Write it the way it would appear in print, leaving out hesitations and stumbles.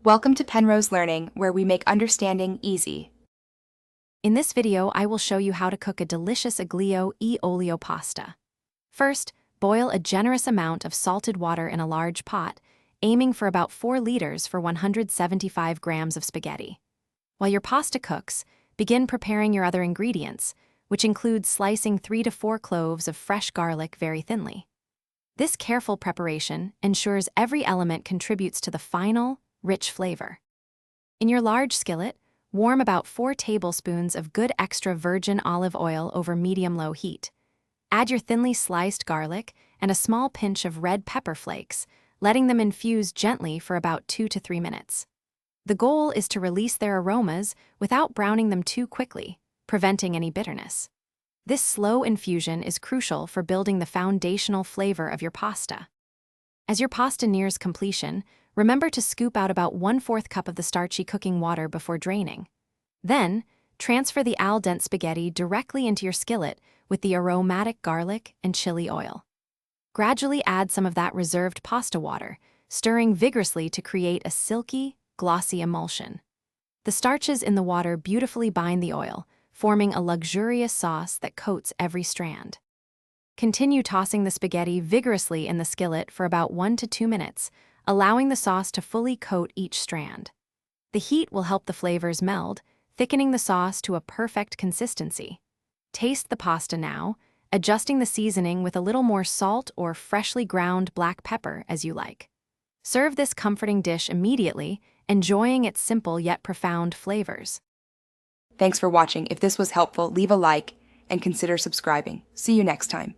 Welcome to Penrose Learning, where we make understanding easy. In this video, I will show you how to cook a delicious aglio e olio pasta. First, boil a generous amount of salted water in a large pot, aiming for about 4 liters for 175 grams of spaghetti. While your pasta cooks, begin preparing your other ingredients, which includes slicing 3 to 4 cloves of fresh garlic very thinly. This careful preparation ensures every element contributes to the final, rich flavor. In your large skillet, warm about 4 tablespoons of good extra virgin olive oil over medium-low heat. Add your thinly sliced garlic and a small pinch of red pepper flakes, letting them infuse gently for about 2 to 3 minutes. The goal is to release their aromas without browning them too quickly, preventing any bitterness. This slow infusion is crucial for building the foundational flavor of your pasta. As your pasta nears completion, remember to scoop out about 1/4 cup of the starchy cooking water before draining. Then, transfer the al dente spaghetti directly into your skillet with the aromatic garlic and chili oil. Gradually add some of that reserved pasta water, stirring vigorously to create a silky, glossy emulsion. The starches in the water beautifully bind the oil, forming a luxurious sauce that coats every strand. Continue tossing the spaghetti vigorously in the skillet for about 1 to 2 minutes, allowing the sauce to fully coat each strand. The heat will help the flavors meld, thickening the sauce to a perfect consistency. Taste the pasta now, adjusting the seasoning with a little more salt or freshly ground black pepper as you like. Serve this comforting dish immediately, enjoying its simple yet profound flavors. Thanks for watching. If this was helpful, leave a like and consider subscribing. See you next time.